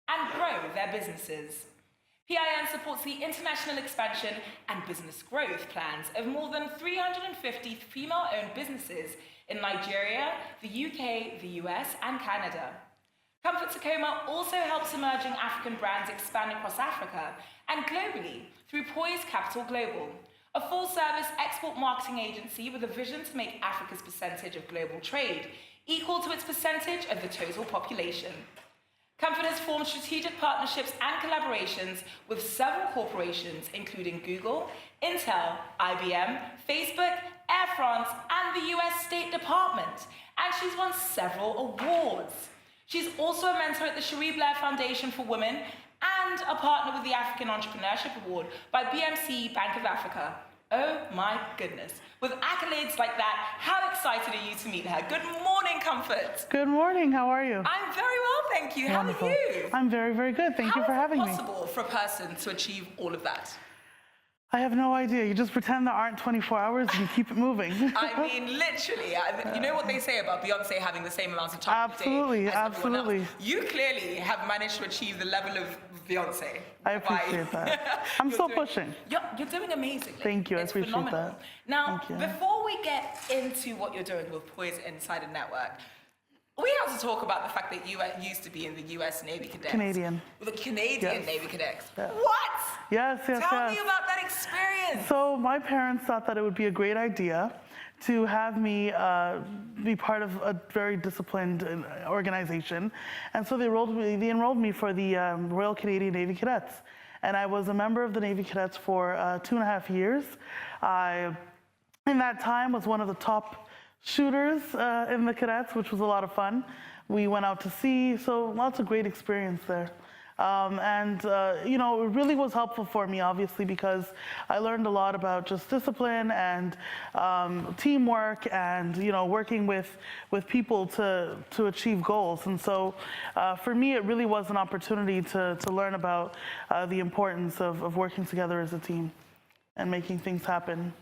and grow their businesses. PIN supports the international expansion and business growth plans of more than 350 female-owned businesses in Nigeria, the UK, the US, and Canada. Comfort Sakoma also helps emerging African brands expand across Africa and globally through Poize Capital Global, a full-service export marketing agency with a vision to make Africa's percentage of global trade equal to its percentage of the total population. Comfort has formed strategic partnerships and collaborations with several corporations, including Google, Intel, IBM, Facebook, Air France, and the US State Department, and she's won several awards. She's also a mentor at the Cherie Blair Foundation for Women and a partner with the African Entrepreneurship Award by BMC Bank of Africa. Oh my goodness. With accolades like that, how excited are you to meet her? Good morning, Comfort. Good morning, how are you? I'm very well, thank you. Wonderful. How are you? I'm very, very good. Thank you for having me. How is it possible for a person to achieve all of that? I have no idea. You just pretend there aren't 24 hours and you keep it moving. I mean, literally. You know what they say about Beyonce having the same amount of time Absolutely, a day as absolutely. everyone else? You clearly have managed to achieve the level of Beyonce. I appreciate that. I'm still pushing. You're doing amazingly. Thank you, I It's appreciate phenomenal. that. Now, before we get into what you're doing with Poize Insider Network, we have to talk about the fact that you used to be in the US Navy Cadets. Canadian. With the Canadian Navy Cadets. Yes. What? Yes, yes, Tell me about that experience. So my parents thought that it would be a great idea to have me be part of a very disciplined organization. And so they enrolled me for the Royal Canadian Navy Cadets. And I was a member of the Navy Cadets for 2.5 years. I, in that time, was one of the top shooters in the cadets, which was a lot of fun. We went out to sea, so lots of great experience there. You know, it really was helpful for me, obviously, because I learned a lot about just discipline and teamwork and, you know, working with people to achieve goals. And so for me, it really was an opportunity to learn about the importance of working together as a team and making things happen.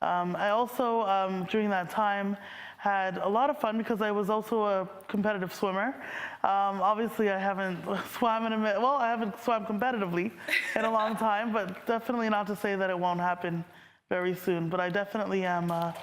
I also, during that time, had a lot of fun because I was also a competitive swimmer. Obviously, I haven't swam I haven't swam competitively in a long time, but definitely not to say that it won't happen very soon. But I definitely am a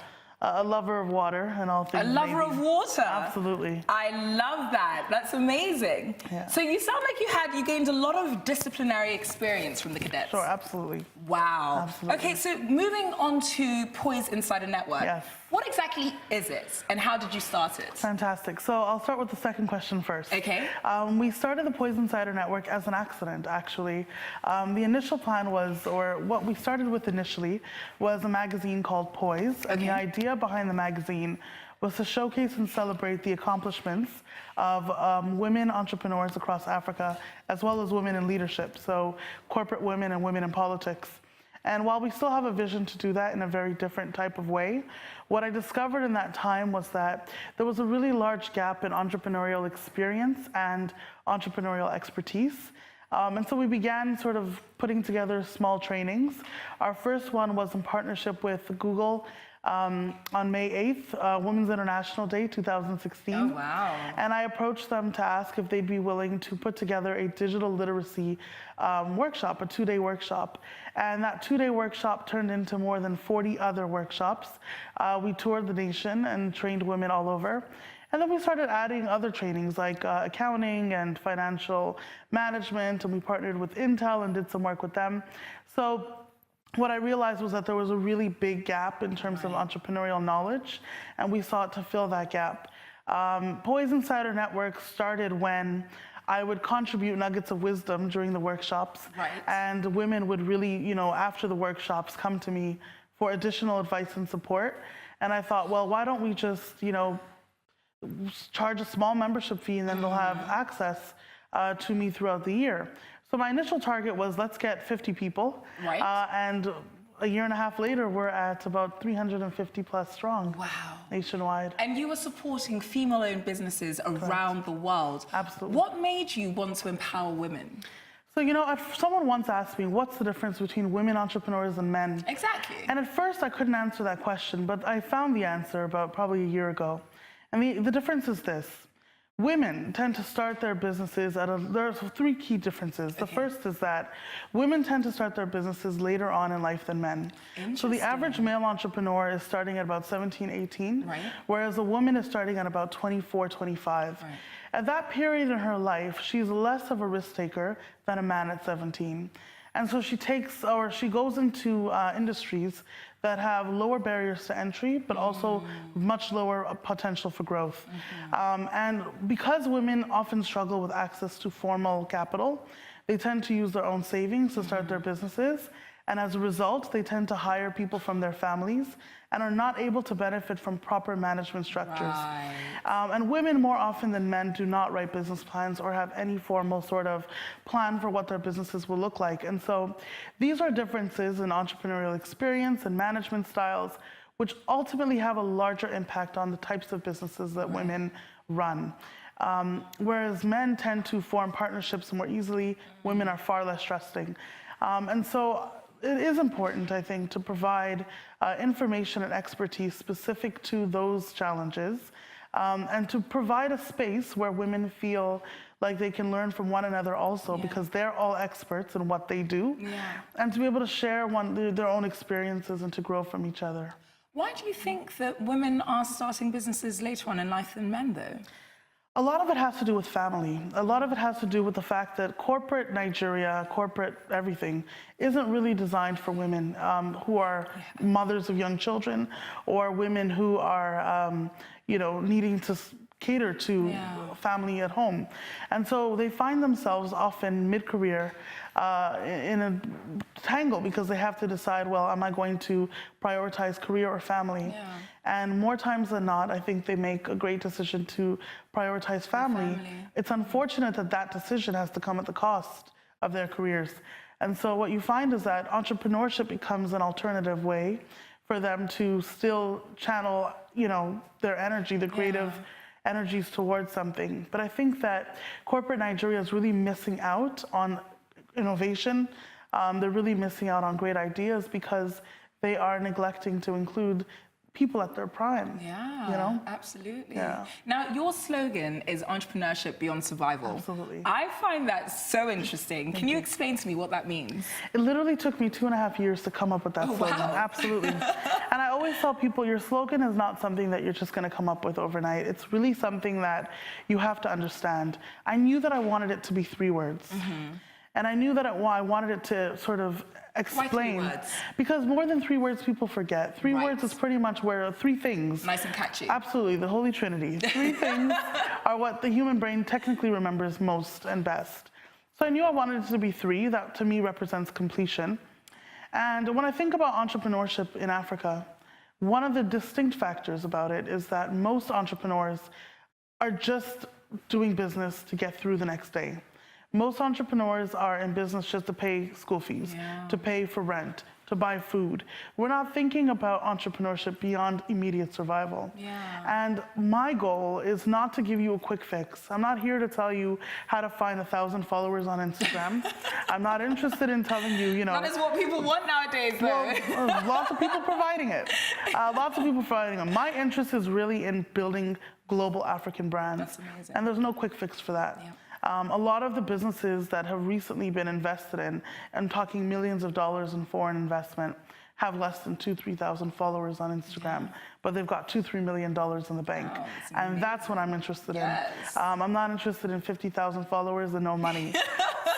lover of water and all things. A lover of water? Absolutely. I love that. That's amazing. Yeah. So you sound like you gained a lot of disciplinary experience from the cadets. Sure, absolutely. Wow. Absolutely. Okay, so moving on to Poize Insider Network. Yes. What exactly is it, and how did you start it? Fantastic. So I'll start with the second question first. Okay. We started the Poize Insider Network as an accident, actually. The initial plan was, or what we started with initially, was a magazine called Poize. And the idea behind the magazine was to showcase and celebrate the accomplishments of women entrepreneurs across Africa, as well as women in leadership, so corporate women and women in politics. And while we still have a vision to do that in a very different type of way, what I discovered in that time was that there was a really large gap in entrepreneurial experience and entrepreneurial expertise. And so we began sort of putting together small trainings. Our first one was in partnership with Google on May 8th, Women's International Day 2016. Oh, wow. And I approached them to ask if they'd be willing to put together a digital literacy workshop, a 2-day workshop. And that 2-day workshop turned into more than 40 other workshops. We toured the nation and trained women all over. And then we started adding other trainings like accounting and financial management, and we partnered with Intel and did some work with them. So what I realized was that there was a really big gap in terms of entrepreneurial knowledge, and we sought to fill that gap. Poize Insider Network started when I would contribute nuggets of wisdom during the workshops, and women would really, you know, after the workshops, come to me for additional advice and support. And I thought, well, why don't we just, you know, charge a small membership fee and then they'll have access to me throughout the year. So my initial target was, let's get 50 people. And a year and a half later, we're at about 350 plus strong. Wow. Nationwide. And you were supporting female-owned businesses around the world. Absolutely. What made you want to empower women? So, you know, someone once asked me, what's the difference between women entrepreneurs and men? Exactly. And at first, I couldn't answer that question, but I found the answer about probably a year ago. And the difference is this. Women tend to start their businesses there's three key differences. The first is that women tend to start their businesses later on in life than men. So the average male entrepreneur is starting at about 17, 18, Right. whereas a woman is starting at about 24, 25. Right. At that period in her life, she's less of a risk taker than a man at 17. And so she goes into industries that have lower barriers to entry, but also much lower potential for growth. And because women often struggle with access to formal capital, they tend to use their own savings to start their businesses. And as a result, they tend to hire people from their families and are not able to benefit from proper management structures. Right. And women, more often than men, do not write business plans or have any formal sort of plan for what their businesses will look like. And so these are differences in entrepreneurial experience and management styles, which ultimately have a larger impact on the types of businesses that women run. Whereas men tend to form partnerships more easily, women are far less trusting. And so it is important, I think, to provide information and expertise specific to those challenges, and to provide a space where women feel like they can learn from one another also, because they're all experts in what they do, and to be able to share their own experiences and to grow from each other. Why do you think that women are starting businesses later on in life than men, though? A lot of it has to do with family. A lot of it has to do with the fact that corporate Nigeria, corporate everything, isn't really designed for women who are mothers of young children, or women who are, needing to cater to family at home. And so they find themselves often mid-career in a tangle, because they have to decide, well, am I going to prioritize career or family? And more times than not, I think they make a great decision to prioritize family. It's unfortunate that that decision has to come at the cost of their careers. And so what you find is that entrepreneurship becomes an alternative way for them to still channel, their energy, the creative energies towards something. But I think that corporate Nigeria is really missing out on innovation. They're really missing out on great ideas because they are neglecting to include people at their prime. Absolutely. Yeah. Now, your slogan is entrepreneurship beyond survival. Absolutely. I find that so interesting. Can you explain to me what that means? It literally took me 2.5 years to come up with that slogan. Wow. Absolutely. And I always tell people, your slogan is not something that you're just going to come up with overnight. It's really something that you have to understand. I knew that I wanted it to be 3 words. And I knew that I wanted it to sort of explain. Why 3 words? Because more than 3 words people forget. 3 words is pretty much where 3 things. Nice and catchy. Absolutely, the Holy Trinity. 3 things are what the human brain technically remembers most and best. So I knew I wanted it to be 3. That to me represents completion. And when I think about entrepreneurship in Africa, one of the distinct factors about it is that most entrepreneurs are just doing business to get through the next day. Most entrepreneurs are in business just to pay school fees, to pay for rent, to buy food. We're not thinking about entrepreneurship beyond immediate survival. And my goal is not to give you a quick fix. I'm not here to tell you how to find 1,000 followers on Instagram. I'm not interested in telling you, That is what people want nowadays, though. Well, lots of people providing it. Lots of people providing it. My interest is really in building global African brands. That's amazing. And there's no quick fix for that. A lot of the businesses that have recently been invested in, and talking millions of dollars in foreign investment, have less than 2,000-3,000 followers on Instagram, but they've got $2-3 million in the bank. And that's what I'm interested in. I'm not interested in 50,000 followers and no money.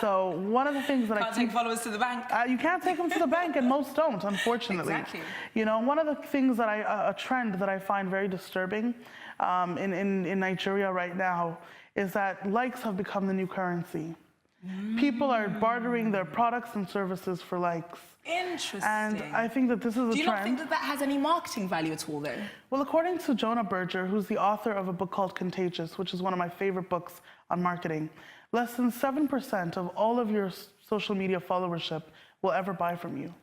So one of the things that Can't take followers to the bank. You can't take them to the bank, and most don't, unfortunately. Exactly. One of the things that a trend that I find very disturbing in Nigeria right now is that likes have become the new currency. People are bartering their products and services for likes. Interesting. And I think that this is a trend. Do you not think that that has any marketing value at all, though? Well, according to Jonah Berger, who's the author of a book called Contagious, which is one of my favorite books on marketing, less than 7% of all of your social media followership will ever buy from you.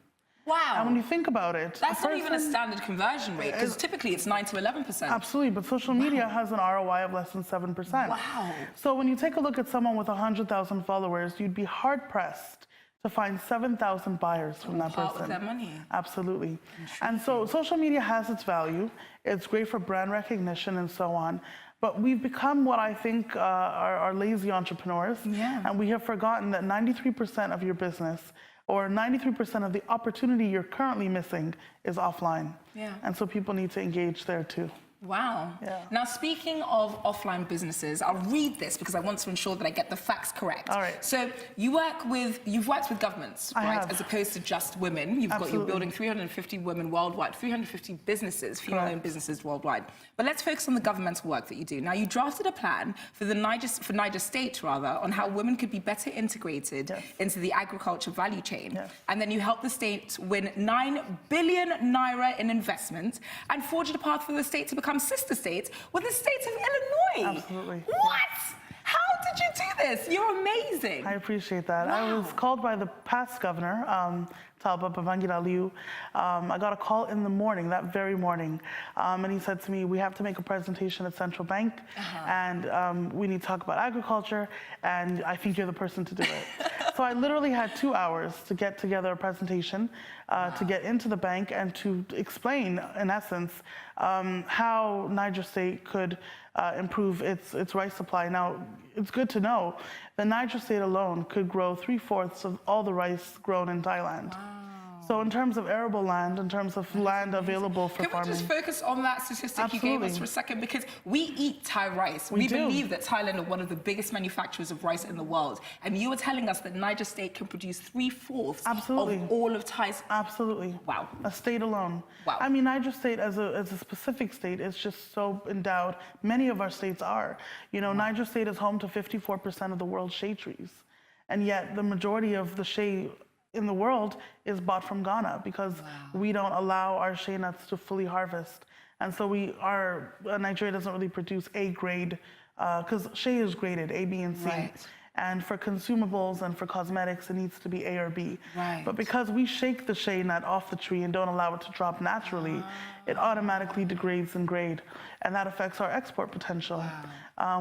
Wow. And when you think about it, that's not even a standard conversion rate, because typically it's 9 to 11%. Absolutely, but social media has an ROI of less than 7%. Wow. So when you take a look at someone with 100,000 followers, you'd be hard-pressed to find 7,000 buyers from that part person. with their money. Absolutely. And so social media has its value. It's great for brand recognition and so on. But we've become what I think are lazy entrepreneurs. Yeah. And we have forgotten that 93% of your business or 93% of the opportunity you're currently missing is offline. Yeah. And so people need to engage there too. Wow. Yeah. Now, speaking of offline businesses, I'll read this because I want to ensure that I get the facts correct. All right. So you've worked with governments, I right? have. As opposed to just women. You're Absolutely. building 350 women worldwide, 350 businesses, female-owned Correct. businesses worldwide. But let's focus on the governmental work that you do. Now, you drafted a plan for Niger State, on how women could be better integrated Yes. into the agriculture value chain. Yes. And then you helped the state win 9 billion naira in investment and forged a path for the state to become sister state with the state of Illinois. Absolutely. What? How did you do this? You're amazing. I appreciate that. I was Wow. called by the past governor, Talba Babangida Aliyu. I got a call in the morning, that very morning, and he said to me, we have to make a presentation at Central Bank, and we need to talk about agriculture, and I think you're the person to do it. So I literally had 2 hours to get together a presentation, to get into the bank and to explain, in essence, how Niger State could improve its rice supply. Now, it's good to know that Niger State alone could grow 3/4 of all the rice grown in Thailand. Wow. So in terms of arable land, in terms of land available for Can farming. we just focus on that statistic you gave us Absolutely. for a second? Because we eat Thai rice. We do. believe that Thailand are one of the biggest manufacturers of rice in the world. And you were telling us that Niger State can produce 3/4 Absolutely. of all of Thai's. Absolutely. Wow. A state alone. Wow. I mean, Niger State as a specific state is just so endowed. Many of our states are. You know, Niger State is home to 54% of the world's shea trees. And yet the majority of the shea in the world is bought from Ghana because we don't allow our shea nuts to fully harvest. And so Nigeria doesn't really produce A grade, because shea is graded A, B, and C. Right. And for consumables and for cosmetics, it needs to be A or B. Right. But because we shake the shea nut off the tree and don't allow it to drop naturally, it automatically degrades in grade. And that affects our export potential.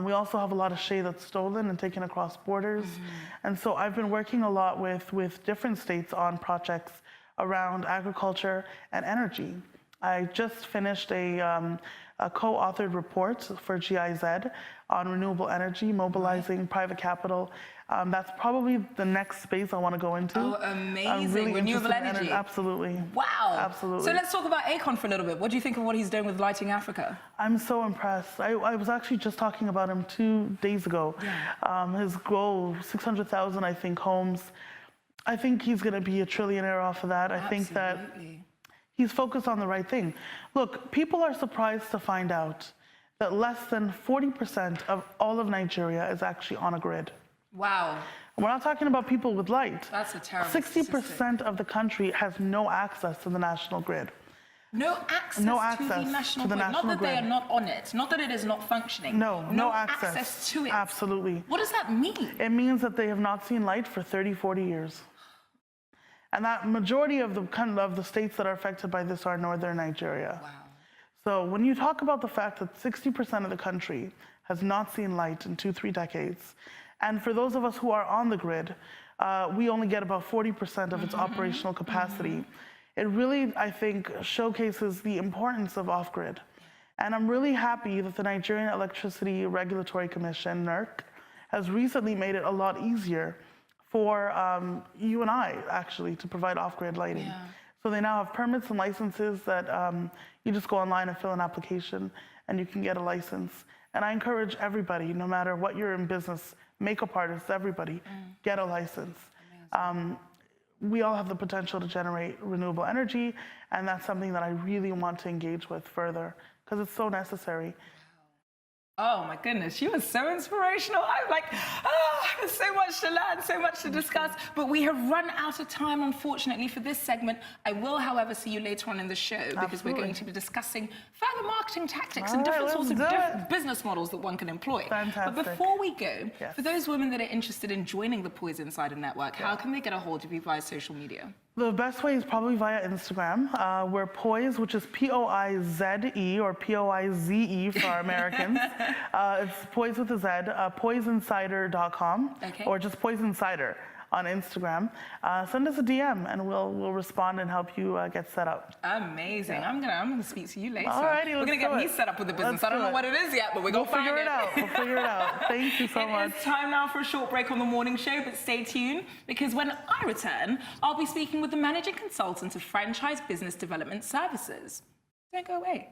We also have a lot of shea that's stolen and taken across borders. And so I've been working a lot with different states on projects around agriculture and energy. I just finished a co-authored report for GIZ on renewable energy, mobilizing private capital. That's probably the next space I want to go into. Oh, amazing. I'm really Renewable interested in energy. Absolutely. Wow. Absolutely. So let's talk about Akon for a little bit. What do you think of what he's doing with Lighting Africa? I'm so impressed. I was actually just talking about him 2 days ago. His goal, 600,000, I think, homes. I think he's going to be a trillionaire off of that. I think that he's focused on the right thing. Look, people are surprised to find out that less than 40% of all of Nigeria is actually on a grid. Wow. We're not talking about people with light. That's a terrible 60% of the country has no access to the national grid. No access, No to access the national to the grid. national Not that they grid. are not on it. Not that it is not functioning. No access. to it. Absolutely. What does that mean? It means that they have not seen light for 30, 40 years. And that majority of the states that are affected by this are northern Nigeria. Wow. So when you talk about the fact that 60% of the country has not seen light in 2-3 decades, and for those of us who are on the grid, we only get about 40% of its operational capacity. It really, I think, showcases the importance of off-grid. And I'm really happy that the Nigerian Electricity Regulatory Commission, NERC, has recently made it a lot easier for you and I, actually, to provide off-grid lighting. Yeah. So they now have permits and licenses that you just go online and fill an application and you can get a license. And I encourage everybody, no matter what you're in business, makeup artists, everybody, get a license. We all have the potential to generate renewable energy, and that's something that I really want to engage with further because it's so necessary. Oh my goodness, she was so inspirational. I'm like, there's so much to learn, so much to discuss, but we have run out of time, unfortunately, for this segment. I will, however, see you later on in the show because we're going to be discussing further marketing tactics and different sorts of different business models that one can employ. Fantastic. But before we go, for those women that are interested in joining the Poize Insider Network, how can they get a hold of you via social media? The best way is probably via Instagram. We're Poize, which is P-O-I-Z-E or P-O-I-Z-E for our Americans. It's Poize with a Z, poizeinsider.com, or just Poize Insider on Instagram, send us a DM and we'll respond and help you get set up. Amazing. Yeah. I'm gonna speak to you later. Alrighty, we're gonna get me set up with the business. I don't know what it is yet, but we're gonna figure it out. We'll figure it out. Thank you so much. It's time now for a short break on the morning show, but stay tuned because when I return, I'll be speaking with the managing consultant of Franchise Business Development Services. Don't go away.